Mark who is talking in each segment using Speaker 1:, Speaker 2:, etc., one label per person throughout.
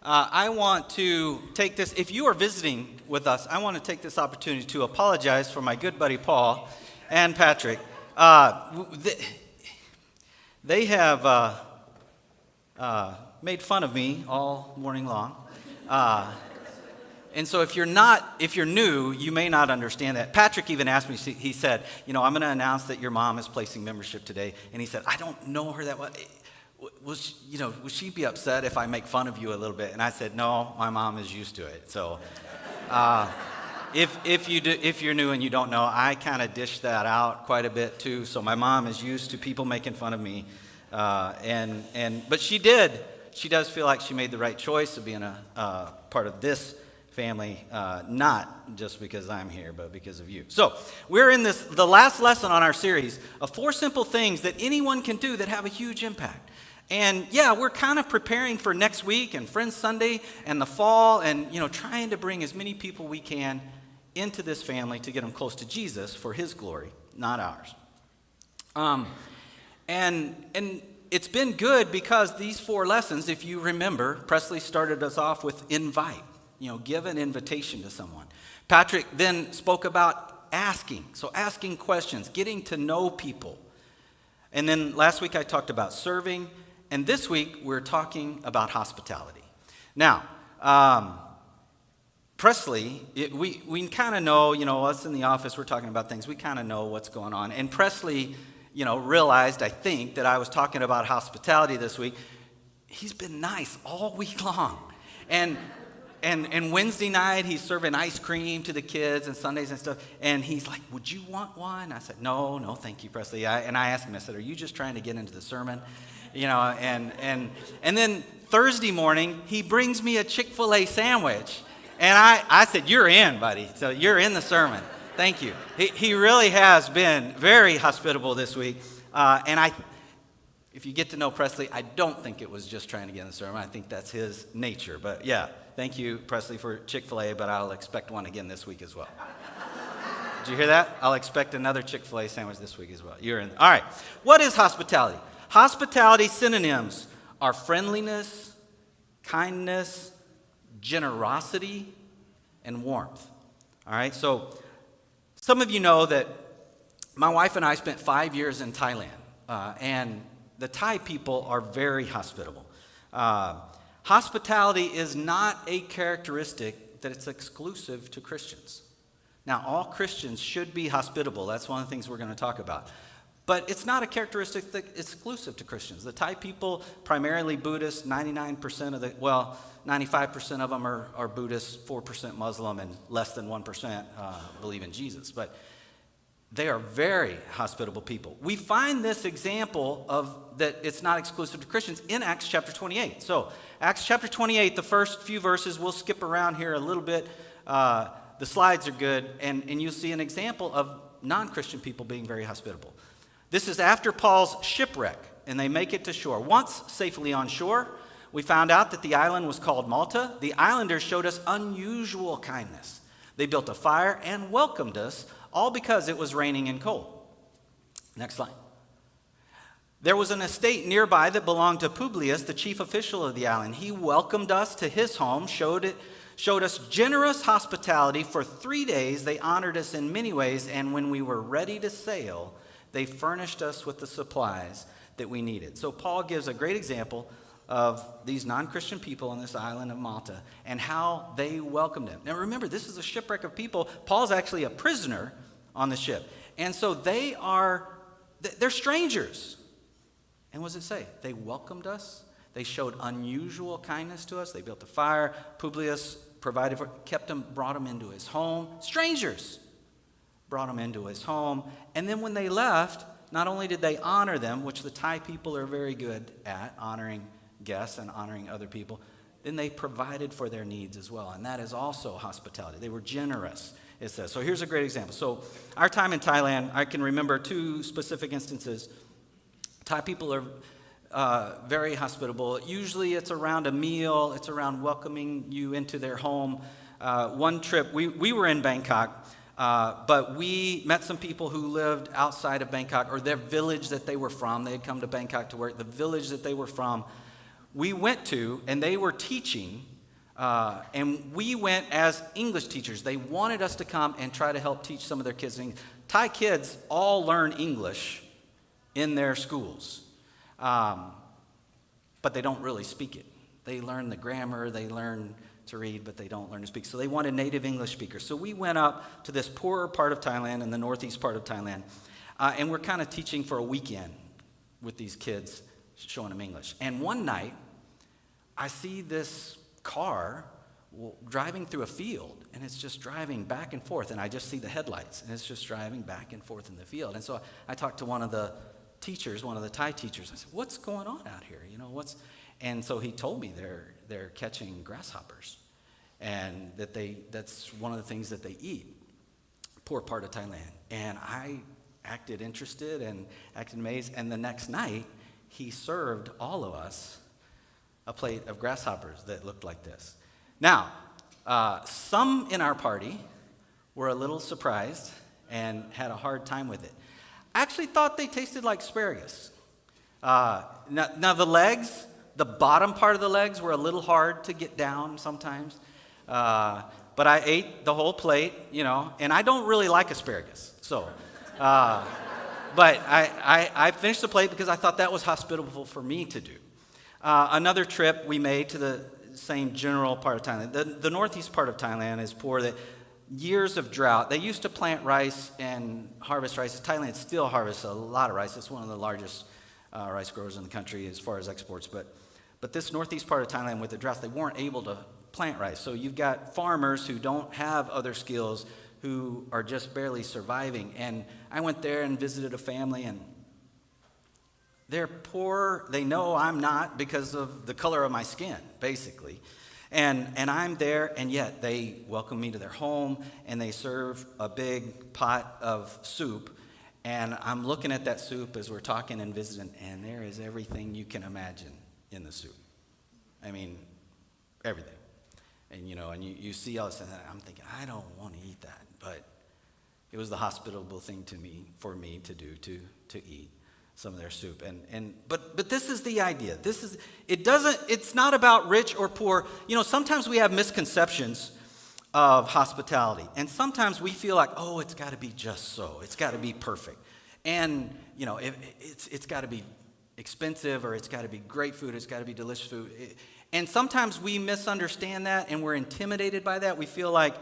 Speaker 1: I want to take this, if you are visiting with us, I want to take this opportunity to apologize for my good buddy Paul and Patrick. They have made fun of me all morning long. And so if you're new, you may not understand that. Patrick even asked me, he said, I'm going to announce that your mom is placing membership today. And he said, I don't know her that well. Will she be upset if I make fun of you a little bit? And I said, no, my mom is used to it. So if you're new and you don't know, I kind of dish that out quite a bit too. So my mom is used to people making fun of me. But she does feel like she made the right choice of being a part of this family, not just because I'm here, but because of you. So we're in the last lesson on our series of 4 simple things that anyone can do that have a huge impact. And yeah, we're kind of preparing for next week and Friends Sunday and the fall, and trying to bring as many people we can into this family to get them close to Jesus for His glory, not ours. And it's been good because these 4 lessons, if you remember, Presley started us off with invite. Give an invitation to someone. Patrick then spoke about asking. So asking questions, getting to know people. And then last week I talked about serving. And this week we're talking about hospitality. Now, Presley, we kind of know, us in the office, we're talking about things. We kind of know what's going on. And Presley, realized, I think, that I was talking about hospitality this week. He's been nice all week long. And Wednesday night, he's serving ice cream to the kids and Sundays and stuff. And he's like, would you want one? I said, no, thank you, Presley. And I asked him, I said, are you just trying to get into the sermon? And then Thursday morning, he brings me a Chick-fil-A sandwich. And I said, you're in, buddy. So you're in the sermon. Thank you. He really has been very hospitable this week. If you get to know Presley, I don't think it was just trying to get in the sermon. I think that's his nature. But yeah, thank you, Presley, for Chick-fil-A, but I'll expect one again this week as well. Did you hear that? I'll expect another Chick-fil-A sandwich this week as well. You're in. All right. What is hospitality? Hospitality synonyms are friendliness, kindness, generosity, and warmth. All right. So some of you know that my wife and I spent 5 years in Thailand, and the Thai people are very hospitable. Hospitality is not a characteristic that it's exclusive to Christians. Now, all Christians should be hospitable. That's one of the things we're going to talk about. But it's not a characteristic that's exclusive to Christians. The Thai people, primarily Buddhist, 95% of them are Buddhist, 4% Muslim, and less than 1% believe in Jesus. But they are very hospitable people. We find this example of that it's not exclusive to Christians in Acts chapter 28. So Acts chapter 28, the first few verses, we'll skip around here a little bit. The slides are good, and you'll see an example of non-Christian people being very hospitable. This is after Paul's shipwreck, and they make it to shore. Once safely on shore, we found out that the island was called Malta. The islanders showed us unusual kindness. They built a fire and welcomed us, all because it was raining and cold. Next slide. There was an estate nearby that belonged to Publius, the chief official of the island. He welcomed us to his home, showed us generous hospitality. For 3 days, they honored us in many ways, and when we were ready to sail, they furnished us with the supplies that we needed. So Paul gives a great example of these non-Christian people on this island of Malta and how they welcomed them. Now remember, this is a shipwreck of people. Paul's actually a prisoner on the ship. And so they're strangers. And what does it say? They welcomed us. They showed unusual kindness to us. They built a fire. Publius provided brought them into his home. Strangers brought them into his home. And then when they left, not only did they honor them, which the Thai people are very good at, honoring guests and honoring other people, then they provided for their needs as well. And that is also hospitality. They were generous, it says. So here's a great example. So our time in Thailand, I can remember 2 specific instances. Thai people are very hospitable. Usually it's around a meal. It's around welcoming you into their home. One trip, we were in Bangkok, but we met some people who lived outside of Bangkok, or their village that they were from. They had come to Bangkok to work. The village that they were from, we went to, and they were teaching And we went as English teachers. They wanted us to come and try to help teach some of their kids. Thai kids all learn English in their schools, but they don't really speak it. They learn the grammar, they learn to read, but they don't learn to speak. So they wanted native English speakers. So we went up to this poorer part of Thailand, in the northeast part of Thailand, and we're kind of teaching for a weekend with these kids, showing them English. And one night, I see this car driving through a field, and it's just driving back and forth, and I just see the headlights, and it's just driving back and forth in the field. And so I talked to one of the teachers, one of the Thai teachers. I said, "What's going on out here? And so he told me they're catching grasshoppers, and that's one of the things that they eat. Poor part of Thailand. And I acted interested and acted amazed. And the next night, he served all of us a plate of grasshoppers that looked like this. Now, some in our party were a little surprised and had a hard time with it. I actually thought they tasted like asparagus. Now the legs, the bottom part of the legs were a little hard to get down sometimes. But I ate the whole plate, and I don't really like asparagus. So, but I finished the plate because I thought that was hospitable for me to do. Another trip we made to the same general part of Thailand. The northeast part of Thailand is poor. That years of drought. They used to plant rice and harvest rice. Thailand still harvests a lot of rice. It's one of the largest rice growers in the country as far as exports. But this northeast part of Thailand with the droughts, they weren't able to plant rice. So you've got farmers who don't have other skills who are just barely surviving. And I went there and visited a family, and they're poor. They know I'm not because of the color of my skin, basically. And I'm there, and yet they welcome me to their home, and they serve a big pot of soup. And I'm looking at that soup as we're talking and visiting, and there is everything you can imagine in the soup. I mean, everything. And you see all this, and I'm thinking, I don't want to eat that. But it was the hospitable thing for me to do, to eat some of their soup. But this is the idea. It's not about rich or poor. Sometimes we have misconceptions of hospitality. And sometimes we feel like, oh, it's got to be just so. It's got to be perfect. And, it's got to be expensive, or it's got to be great food. It's got to be delicious food. And sometimes we misunderstand that, and we're intimidated by that. We feel like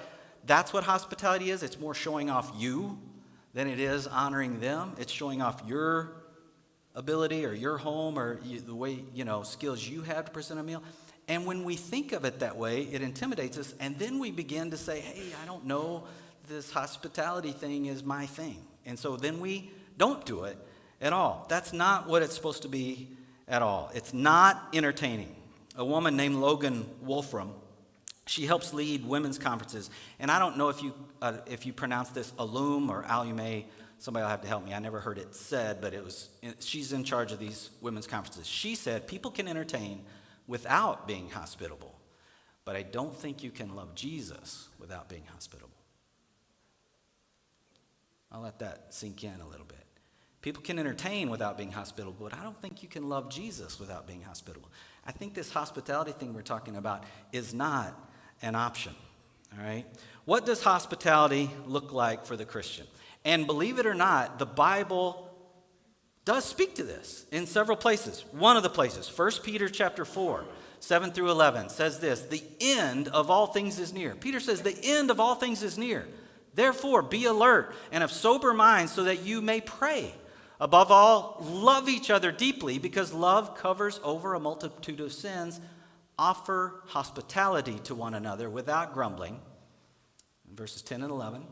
Speaker 1: that's what hospitality is. It's more showing off you than it is honoring them. It's showing off your ability or your home or the way, skills you have to present a meal. And when we think of it that way, it intimidates us. And then we begin to say, hey, I don't know, this hospitality thing is my thing. And so then we don't do it at all. That's not what it's supposed to be at all. It's not entertaining. A woman named Logan Wolfram, she helps lead women's conferences. And I don't know if you pronounce this Alum or Alume. Somebody will have to help me. I never heard it said, but she's in charge of these women's conferences. She said, people can entertain without being hospitable, but I don't think you can love Jesus without being hospitable. I'll let that sink in a little bit. People can entertain without being hospitable, but I don't think you can love Jesus without being hospitable. I think this hospitality thing we're talking about is not an option, all right? What does hospitality look like for the Christian? And believe it or not, the Bible does speak to this in several places. One of the places, 1 Peter chapter 4, 7 through 11, says this: the end of all things is near. Peter says the end of all things is near. Therefore, be alert and of sober mind so that you may pray. Above all, love each other deeply, because love covers over a multitude of sins. Offer hospitality to one another without grumbling. In verses 10 and 11.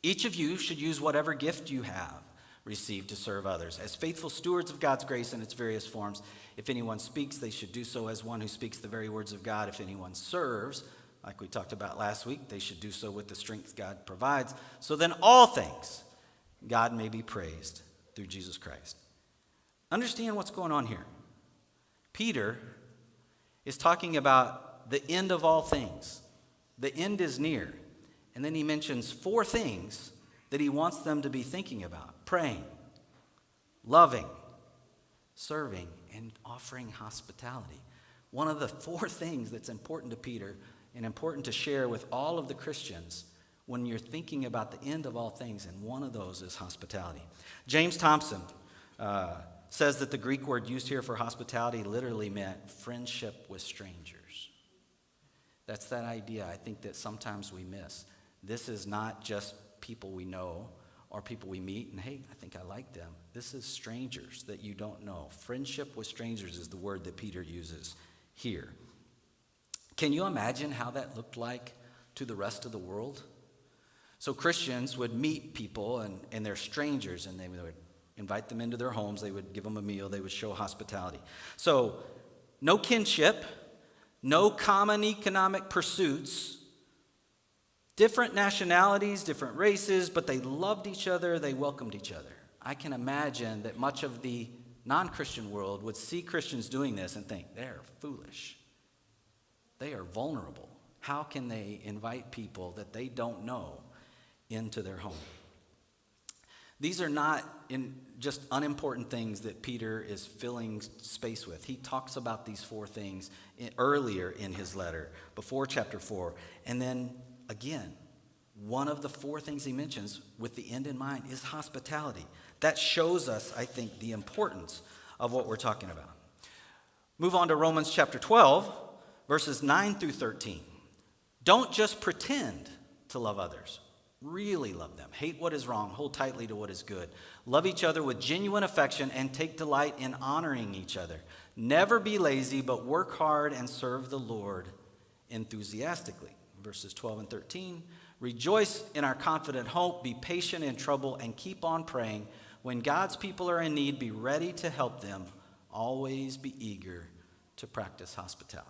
Speaker 1: Each of you should use whatever gift you have received to serve others as faithful stewards of God's grace in its various forms. If anyone speaks, they should do so as one who speaks the very words of God. If anyone serves, like we talked about last week, they should do so with the strength God provides. So then all things, God may be praised through Jesus Christ. Understand what's going on here. Peter is talking about the end of all things. The end is near. And then he mentions 4 things that he wants them to be thinking about: praying, loving, serving, and offering hospitality. One of the four things that's important to Peter and important to share with all of the Christians when you're thinking about the end of all things, and one of those is hospitality. James Thompson says that the Greek word used here for hospitality literally meant friendship with strangers. That's that idea I think that sometimes we miss. This is not just people we know or people we meet and, hey, I think I like them. This is strangers that you don't know. Friendship with strangers is the word that Peter uses here. Can you imagine how that looked like to the rest of the world? So Christians would meet people and they're strangers, and they would invite them into their homes. They would give them a meal. They would show hospitality. So no kinship, no common economic pursuits, different nationalities, different races, but they loved each other. They welcomed each other. I can imagine that much of the non-Christian world would see Christians doing this and think, they're foolish. They are vulnerable. How can they invite people that they don't know into their home? These are not just unimportant things that Peter is filling space with. He talks about these four things earlier in his letter, before chapter 4. And then, again, one of the four things he mentions with the end in mind is hospitality. That shows us, I think, the importance of what we're talking about. Move on to Romans chapter 12, verses 9 through 13. Don't just pretend to love others. Really love them. Hate what is wrong. Hold tightly to what is good. Love each other with genuine affection and take delight in honoring each other. Never be lazy, but work hard and serve the Lord enthusiastically. Verses 12 and 13. Rejoice in our confident hope. Be patient in trouble and keep on praying. When God's people are in need, be ready to help them. Always be eager to practice hospitality.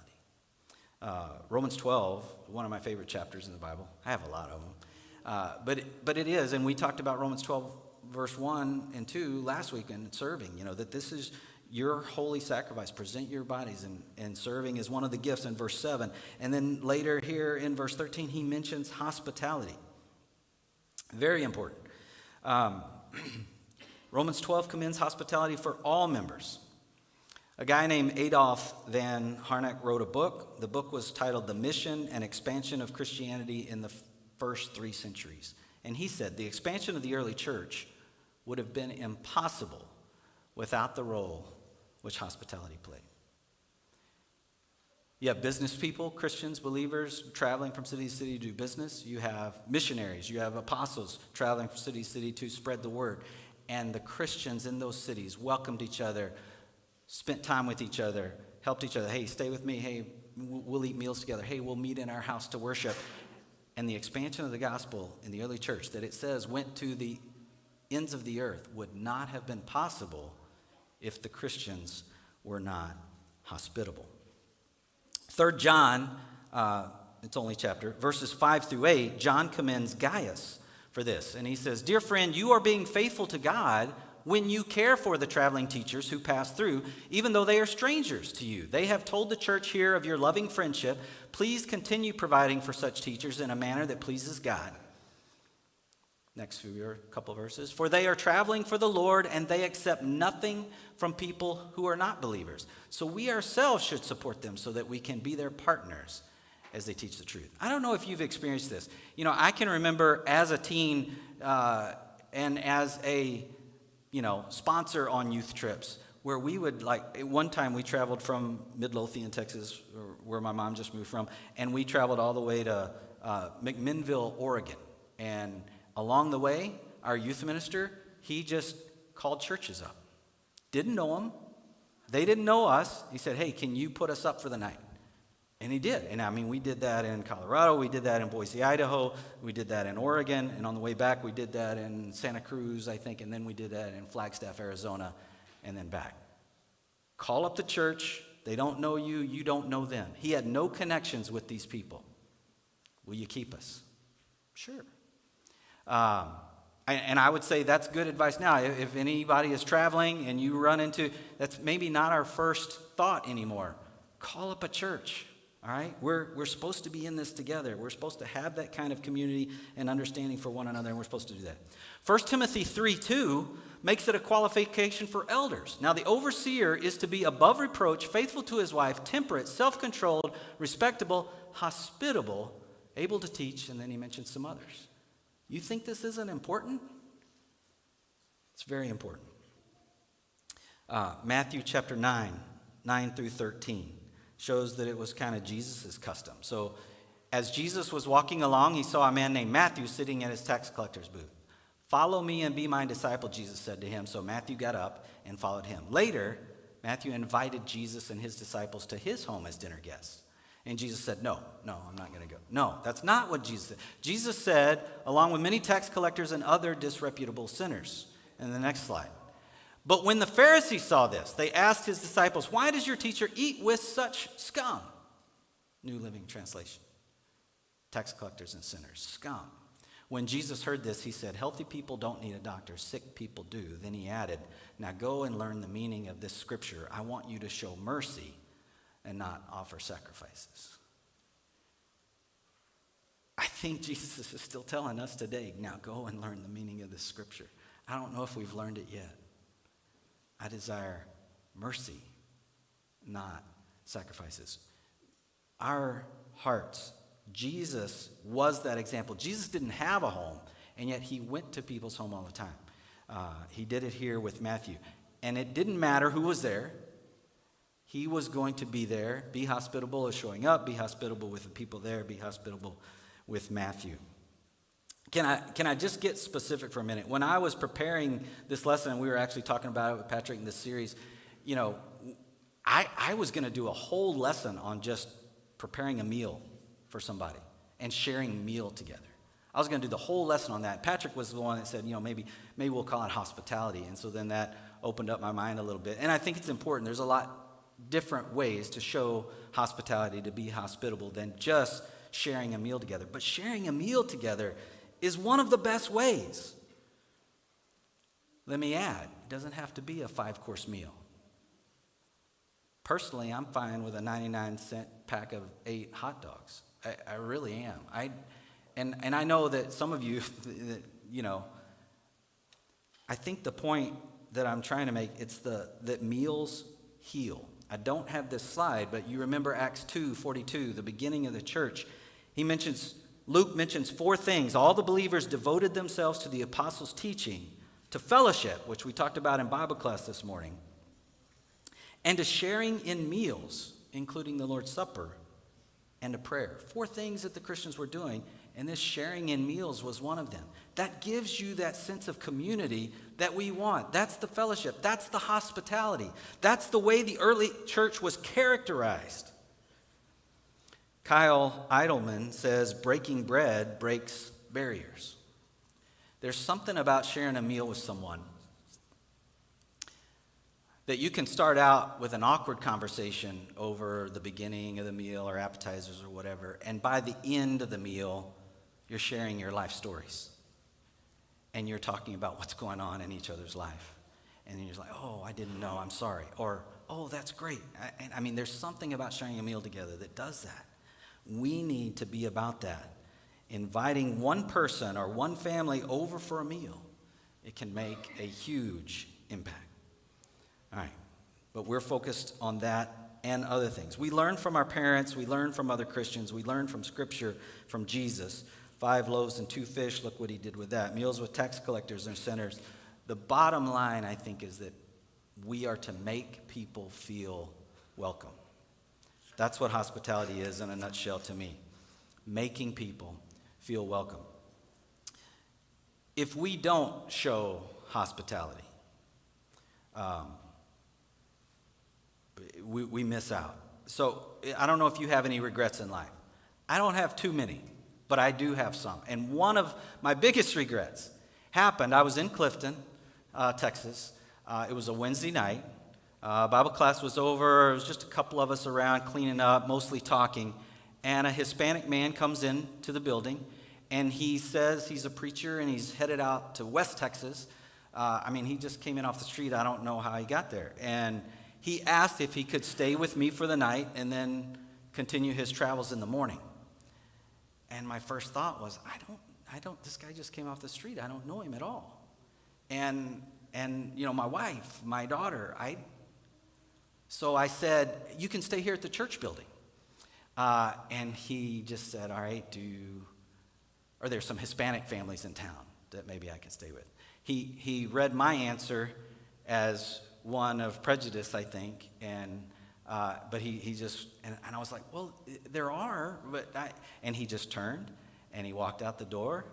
Speaker 1: Romans 12, one of my favorite chapters in the Bible. I have a lot of them. But it is, and we talked about Romans 12, verse 1 and 2 last week in serving, that this is your holy sacrifice. Present your bodies, and serving is one of the gifts in verse 7. And then later here in verse 13, he mentions hospitality. Very important. Romans 12 commends hospitality for all members. A guy named Adolf Van Harnack wrote a book. The book was titled The Mission and Expansion of Christianity in the First 3 Centuries. And he said the expansion of the early church would have been impossible without the role which hospitality played. You have business people, Christians, believers, traveling from city to city to do business. You have missionaries. You have apostles traveling from city to city to spread the word. And the Christians in those cities welcomed each other, spent time with each other, helped each other. Hey, stay with me. Hey, we'll eat meals together. Hey, we'll meet in our house to worship. And the expansion of the gospel in the early church that it says went to the ends of the earth would not have been possible if the Christians were not hospitable. 3 John, it's only chapter, verses 5 through 8, John commends Gaius for this. And he says, "Dear friend, you are being faithful to God when you care for the traveling teachers who pass through, even though they are strangers to you. They have told the church here of your loving friendship. Please continue providing for such teachers in a manner that pleases God." Next few couple verses. "For they are traveling for the Lord, and they accept nothing from people who are not believers. So we ourselves should support them so that we can be their partners as they teach the truth." I don't know if you've experienced this. I can remember as a teen and as a sponsor on youth trips, where we would, at one time we traveled from Midlothian, Texas, where my mom just moved from, and we traveled all the way to McMinnville, Oregon. And along the way, our youth minister, he just called churches up. Didn't know them. They didn't know us. He said, "Hey, can you put us up for the night?" And he did. And we did that in Colorado. We did that in Boise, Idaho. We did that in Oregon. And on the way back, we did that in Santa Cruz, I think. And then we did that in Flagstaff, Arizona, and then back. Call up the church. They don't know you. You don't know them. He had no connections with these people. Will you keep us? Sure. And I would say that's good advice now. If anybody is traveling and you run into, that's maybe not our first thought anymore. Call up a church. All right? We're supposed to be in this together. We're supposed to have that kind of community and understanding for one another, and we're supposed to do that. 1 Timothy 3:2 makes it a qualification for elders. Now, the overseer is to be above reproach, faithful to his wife, temperate, self-controlled, respectable, hospitable, able to teach, and then he mentions some others. You think this isn't important? It's very important. Matthew chapter 9 through 13, shows that it was kind of Jesus' custom. So as Jesus was walking along, he saw a man named Matthew sitting at his tax collector's booth. "Follow me and be my disciple," Jesus said to him. So Matthew got up and followed him. Later, Matthew invited Jesus and his disciples to his home as dinner guests. And Jesus said, no, I'm not going to go. No, that's not what Jesus said. Jesus said, along with many tax collectors and other disreputable sinners. And the next slide. "But when the Pharisees saw this, they asked his disciples, 'Why does your teacher eat with such scum?'" New Living Translation. Tax collectors and sinners. Scum. When Jesus heard this, he said, "Healthy people don't need a doctor, sick people do." Then he added, "Now go and learn the meaning of this scripture. I want you to show mercy and not offer sacrifices." I think Jesus is still telling us today, now go and learn the meaning of this scripture. I don't know if we've learned it yet. I desire mercy, not sacrifices. Our hearts, Jesus was that example. Jesus didn't have a home, and yet he went to people's home all the time. He did it here with Matthew. And it didn't matter who was there. He was going to be there. Be hospitable as showing up. Be hospitable with the people there. Be hospitable with Matthew. Can I just get specific for a minute? When I was preparing this lesson, we were actually talking about it with Patrick in this series, I was going to do a whole lesson on just preparing a meal for somebody and sharing a meal together. I was going to do the whole lesson on that. Patrick was the one that said, maybe we'll call it hospitality. And so then that opened up my mind a little bit. And I think it's important. There's a lot different ways to show hospitality, to be hospitable, than just sharing a meal together. But sharing a meal together is one of the best ways. Let me add, it doesn't have to be a 5-course meal. Personally, I'm fine with a 99-cent pack of 8 hot dogs. I really am. And I know that some of you, I think the point that I'm trying to make, it's that meals heal. I don't have this slide, but you remember Acts 2:42, the beginning of the church. Luke mentions 4 things. All the believers devoted themselves to the apostles' teaching, to fellowship, which we talked about in Bible class this morning, and to sharing in meals, including the Lord's Supper, and to prayer. 4 things that the Christians were doing, and this sharing in meals was one of them. That gives you that sense of community that we want. That's the fellowship. That's the hospitality. That's the way the early church was characterized. Kyle Idleman says, breaking bread breaks barriers. There's something about sharing a meal with someone that you can start out with an awkward conversation over the beginning of the meal or appetizers or whatever, and by the end of the meal, you're sharing your life stories. And you're talking about what's going on in each other's life. And then you're like, oh, I didn't know, I'm sorry. Or, oh, that's great. I mean, there's something about sharing a meal together that does that. We need to be about that. Inviting one person or one family over for a meal, it can make a huge impact. All right, but we're focused on that and other things. We learn from our parents, we learn from other Christians, we learn from Scripture, from Jesus. 5 loaves and 2 fish, look what he did with that. Meals with tax collectors and sinners. The bottom line, I think, is that we are to make people feel welcome. That's what hospitality is in a nutshell to me. Making people feel welcome. If we don't show hospitality, we miss out. So I don't know if you have any regrets in life. I don't have too many, but I do have some. And one of my biggest regrets happened. I was in Clifton, Texas. It was a Wednesday night. Bible class was over. It was just a couple of us around cleaning up, mostly talking. And a Hispanic man comes into the building, and he says he's a preacher, and he's headed out to West Texas. He just came in off the street. I don't know how he got there. And he asked if he could stay with me for the night and then continue his travels in the morning. And my first thought was, this guy just came off the street. I don't know him at all. And my wife, my daughter, so I said, you can stay here at the church building. And he just said, all right, or there's some Hispanic families in town that maybe I can stay with. He read my answer as one of prejudice, I think, but he just, and I was like, well, there are, and he just turned, and he walked out the door,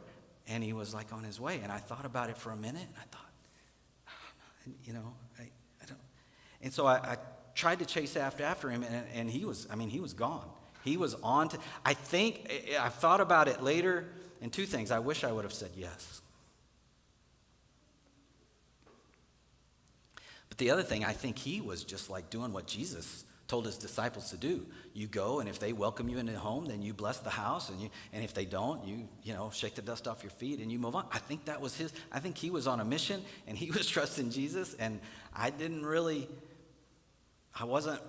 Speaker 1: and he was like on his way, and I thought about it for a minute, and I thought, I don't, and so I tried to chase after him, and he was gone. He was on to, I think, I've thought about it later, and two things. I wish I would have said yes. But the other thing, I think he was just like doing what Jesus told his disciples to do. You go, and if they welcome you into the home, then you bless the house, and if they don't, you shake the dust off your feet and you move on. I think that was I think he was on a mission, and he was trusting Jesus, and I wasn't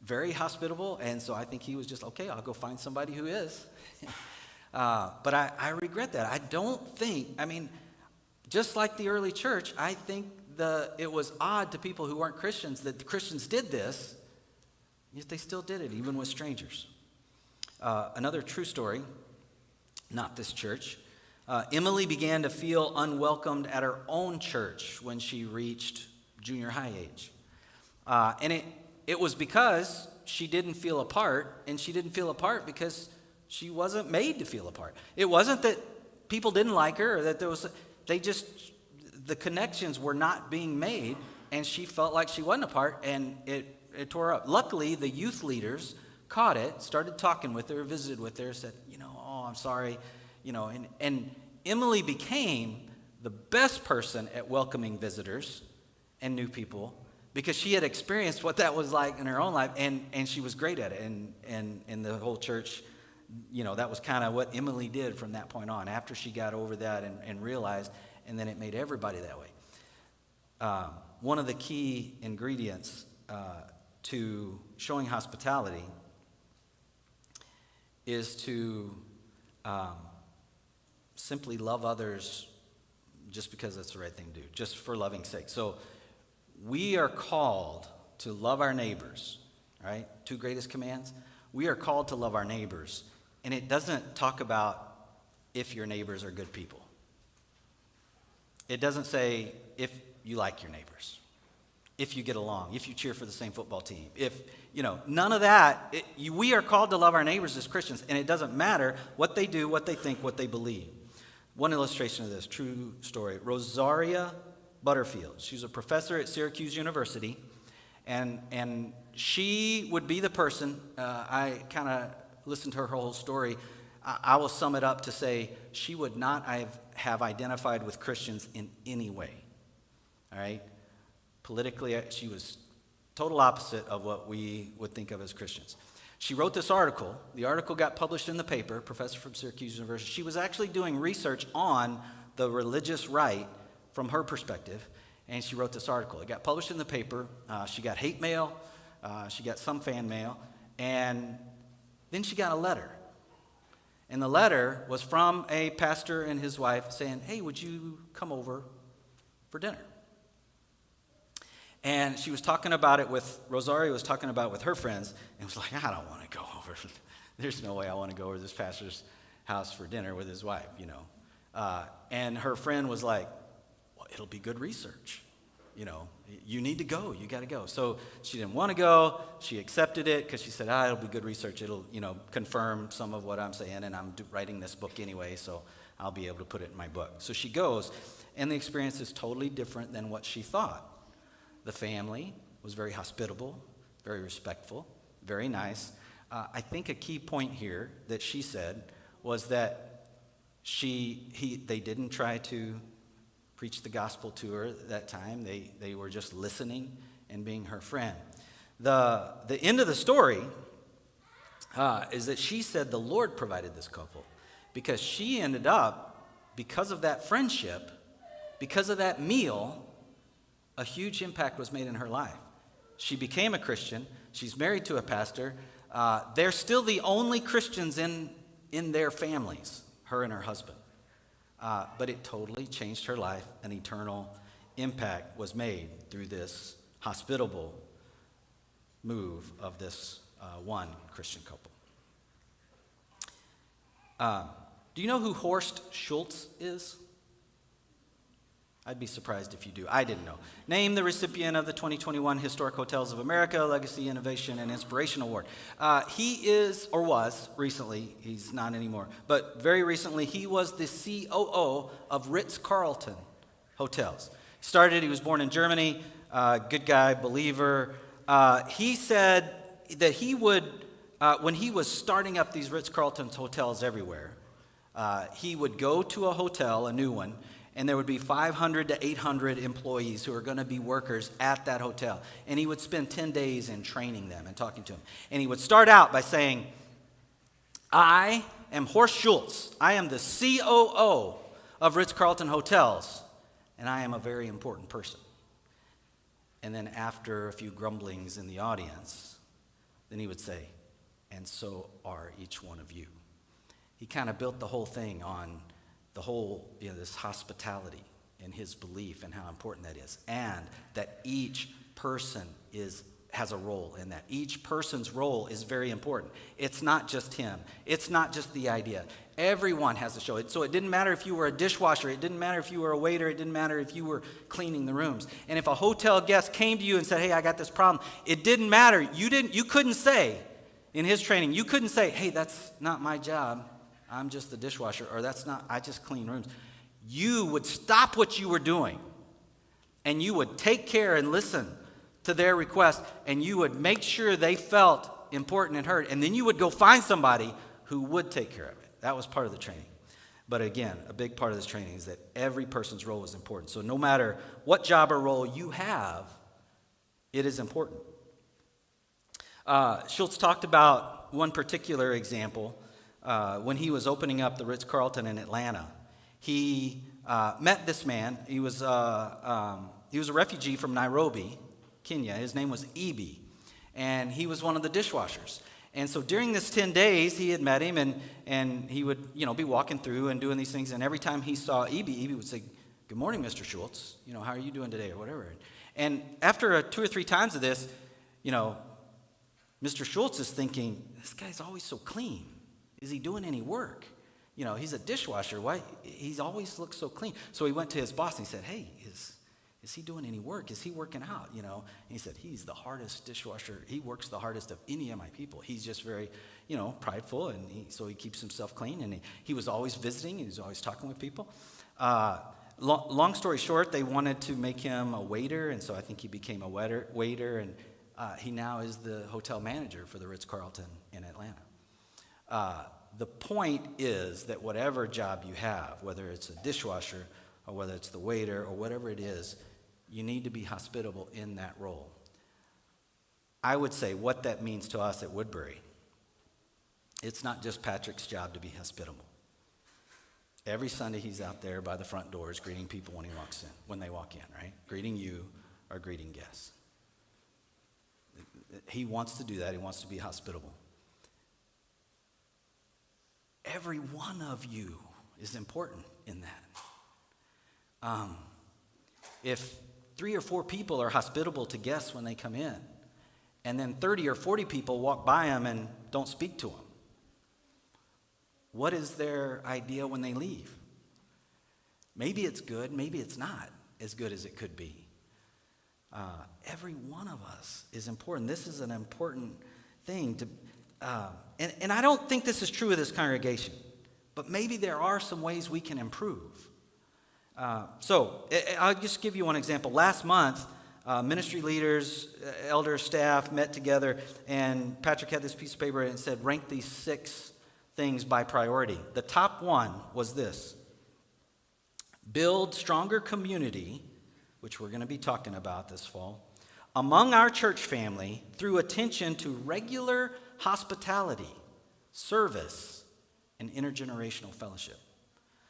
Speaker 1: very hospitable, and so I think he was just, okay, I'll go find somebody who is. But I regret that. I don't think, just like the early church, I think it was odd to people who weren't Christians that the Christians did this, yet they still did it, even with strangers. Another true story, not this church. Emily began to feel unwelcomed at her own church when she reached junior high age. And it was because she didn't feel a part, and she didn't feel a part because she wasn't made to feel a part. It wasn't that people didn't like her, or that the connections were not being made, and she felt like she wasn't a part, and it tore her up. Luckily, the youth leaders caught it, started talking with her, visited with her, said, I'm sorry, and Emily became the best person at welcoming visitors and new people, because she had experienced what that was like in her own life, and she was great at it. And the whole church, that was kind of what Emily did from that point on, after she got over that and realized, and then it made everybody that way. One of the key ingredients to showing hospitality is to simply love others just because that's the right thing to do, just for loving's sake. So we are called to love our neighbors, right? 2 greatest commands. We are called to love our neighbors. And it doesn't talk about if your neighbors are good people. It doesn't say if you like your neighbors, if you get along, if you cheer for the same football team, none of that. We are called to love our neighbors as Christians, and it doesn't matter what they do, what they think, what they believe. One illustration of this, true story, Rosaria Butterfield. She's a professor at Syracuse University, and she would be the person, I kind of listened to her whole story. I will sum it up to say she would not have identified with Christians in any way, all right? Politically, she was total opposite of what we would think of as Christians. She wrote this article. The article got published in the paper, professor from Syracuse University. She was actually doing research on the religious right from her perspective, and she wrote this article. It got published in the paper. She got hate mail. She got some fan mail. And then she got a letter. And the letter was from a pastor and his wife saying, hey, would you come over for dinner? And she was talking about it Rosario was talking about it with her friends, and was like, I don't want to go over. There's no way I want to go over to this pastor's house for dinner with his wife, And her friend was like, well, it'll be good research. You need to go. You got to go. So she didn't want to go. She accepted it because she said, it'll be good research. It'll, confirm some of what I'm saying, and I'm writing this book anyway, so I'll be able to put it in my book. So she goes, and the experience is totally different than what she thought. The family was very hospitable, very respectful, very nice. I think a key point here that she said was that they didn't try to preach the gospel to her at that time. They were just listening and being her friend. The end of the story is that she said the Lord provided this couple, because she ended up, because of that friendship, because of that meal, a huge impact was made in her life. She became a Christian. She's married to a pastor. They're still the only Christians in their families, her and her husband. But it totally changed her life. An eternal impact was made through this hospitable move of this one Christian couple. Do you know who Horst Schultz is? I'd be surprised if you do. I didn't know. Name the recipient of the 2021 Historic Hotels of America Legacy, Innovation, and Inspiration Award. He is, or was recently, he's not anymore, but very recently, he was the COO of Ritz-Carlton Hotels. He was born in Germany, good guy, believer. He said that he would, when he was starting up these Ritz-Carlton hotels everywhere, he would go to a hotel, a new one, and there would be 500 to 800 employees who are going to be workers at that hotel. And he would spend 10 days in training them and talking to them. And he would start out by saying, I am Horst Schultz. I am the COO of Ritz-Carlton Hotels, and I am a very important person. And then after a few grumblings in the audience, then he would say, and so are each one of you. He kind of built the whole thing on the whole, this hospitality and his belief and how important that is, and that each person has a role in that. Each person's role is very important. It's not just him. It's not just the idea. Everyone has a show. So it didn't matter if you were a dishwasher. It didn't matter if you were a waiter. It didn't matter if you were cleaning the rooms. And if a hotel guest came to you and said, hey, I got this problem, it didn't matter. You couldn't say, in his training, you couldn't say, hey, that's not my job. I'm just the dishwasher, or I just clean rooms. You would stop what you were doing, and you would take care and listen to their request, and you would make sure they felt important and heard, and then you would go find somebody who would take care of it. That was part of the training. But again, a big part of this training is that every person's role is important. So no matter what job or role you have, it is important. Schultz talked about one particular example. When he was opening up the Ritz-Carlton in Atlanta, he met this man. He was a refugee from Nairobi, Kenya. His name was Ibi, and he was one of the dishwashers. And so during this 10 days, he had met him, and he would be walking through and doing these things. And every time he saw Ibi would say, "Good morning, Mr. Schultz. How are you doing today?" or whatever. And after 2 or 3 times of this, Mr. Schultz is thinking, "This guy's always so clean. Is he doing any work? He's a dishwasher. Why? He always looks so clean." So he went to his boss and he said, "Hey, is he doing any work? Is he working out?" And he said, "He's the hardest dishwasher. He works the hardest of any of my people. He's just very, prideful, and so he keeps himself clean." And he was always visiting. He was always talking with people. Long story short, they wanted to make him a waiter, and so I think he became a waiter, and he now is the hotel manager for the Ritz-Carlton in Atlanta. The point is that whatever job you have, whether it's a dishwasher or whether it's the waiter or whatever it is, you need to be hospitable in that role. I would say what that means to us at Woodbury, it's not just Patrick's job to be hospitable. Every Sunday he's out there by the front doors greeting people when they walk in, right? Greeting you or greeting guests. He wants to do that. He wants to be hospitable. Every one of you is important in that. If 3 or 4 people are hospitable to guests when they come in, and then 30 or 40 people walk by them and don't speak to them, what is their idea when they leave? Maybe it's good, maybe it's not as good as it could be. Every one of us is important. This is an important thing to. And I don't think this is true of this congregation, but maybe there are some ways we can improve. So I'll just give you one example. Last month, ministry leaders, elders, staff met together, and Patrick had this piece of paper and said, rank these 6 things by priority. The top one was this: build stronger community, which we're going to be talking about this fall, among our church family through attention to regular hospitality, service, and intergenerational fellowship.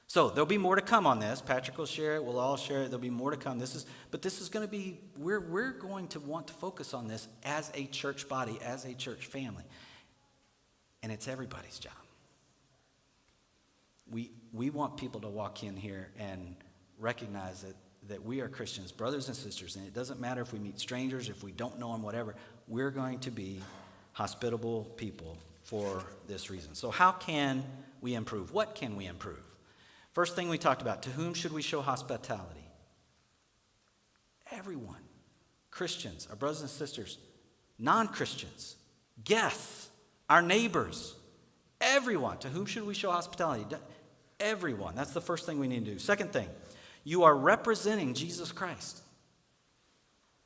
Speaker 1: So there'll be more to come on this. Patrick will share it. We'll all share it. There'll be more to come. This is going to be, we're going to want to focus on this as a church body, as a church family. And it's everybody's job. We want people to walk in here and recognize that we are Christians, brothers and sisters, and it doesn't matter if we meet strangers, if we don't know them, whatever. We're going to be hospitable people for this reason. So how can we improve? What can we improve? First thing we talked about, to whom should we show hospitality? Everyone. Christians, our brothers and sisters, non-Christians, guests, our neighbors, everyone. To whom should we show hospitality? Everyone. That's the first thing we need to do. Second thing, you are representing Jesus Christ.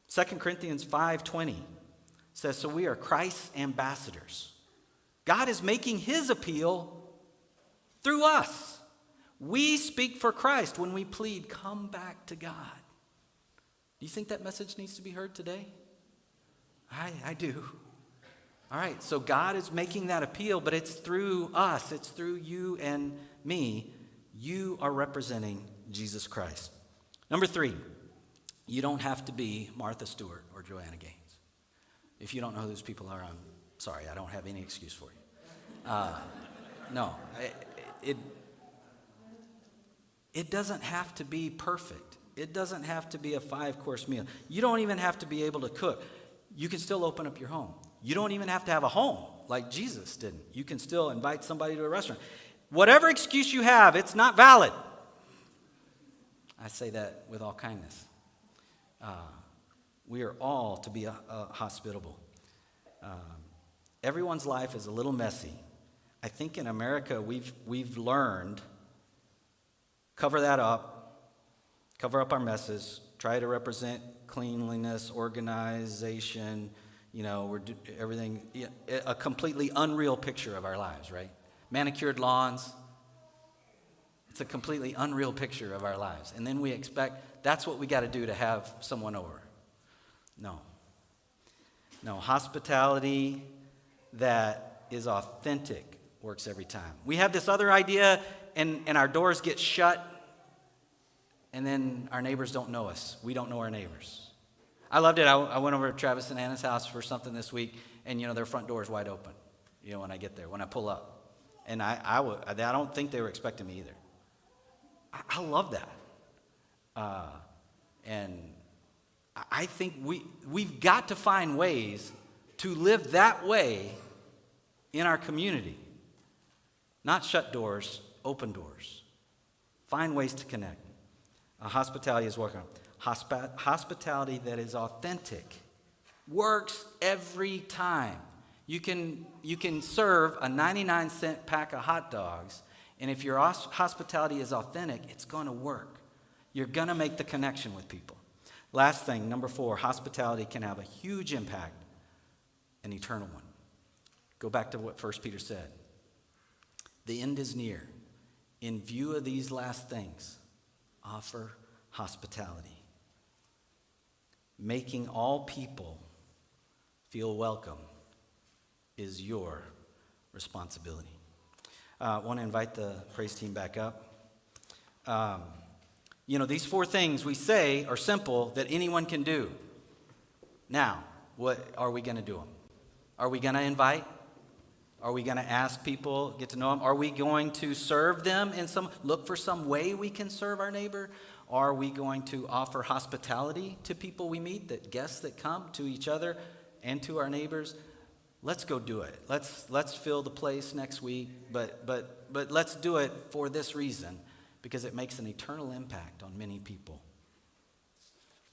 Speaker 1: 2 Corinthians 5:20 says, so we are Christ's ambassadors. God is making his appeal through us. We speak for Christ when we plead, come back to God. Do you think that message needs to be heard today? I do. All right, so God is making that appeal, but it's through us. It's through you and me. You are representing Jesus Christ. Number 3, you don't have to be Martha Stewart or Joanna Gaines. If you don't know who those people are, I'm sorry. I don't have any excuse for you. It doesn't have to be perfect. It doesn't have to be a 5-course meal. You don't even have to be able to cook. You can still open up your home. You don't even have to have a home like Jesus didn't. You can still invite somebody to a restaurant. Whatever excuse you have, it's not valid. I say that with all kindness. We are all to be hospitable. Everyone's life is a little messy. I think in America we've learned, cover that up, cover up our messes, try to represent cleanliness, organization, we're everything, a completely unreal picture of our lives, right? Manicured lawns. It's a completely unreal picture of our lives. And then we expect that's what we got to do to have someone over. No, hospitality that is authentic works every time. We have this other idea, and our doors get shut, and then our neighbors don't know us. We don't know our neighbors. I loved it. I went over to Travis and Anna's house for something this week, and their front door is wide open. When I get there, when I pull up, and I don't think they were expecting me either. I love that, and I think we've got to find ways to live that way in our community. Not shut doors, open doors. Find ways to connect. Hospitality is working. Hospitality that is authentic works every time. You can serve a 99-cent pack of hot dogs, and if your hospitality is authentic, it's going to work. You're going to make the connection with people. Last thing, number 4, hospitality can have a huge impact, an eternal one. Go back to what 1 Peter said. The end is near. In view of these last things, offer hospitality. Making all people feel welcome is your responsibility. I want to invite the praise team back up. These 4 things we say are simple that anyone can do. Now, what are we going to do them? Are we going to invite? Are we going to ask people, get to know them? Are we going to serve them look for some way we can serve our neighbor? Are we going to offer hospitality to people we meet, guests that come, to each other and to our neighbors? Let's go do it. Let's fill the place next week, but let's do it for this reason, because it makes an eternal impact on many people.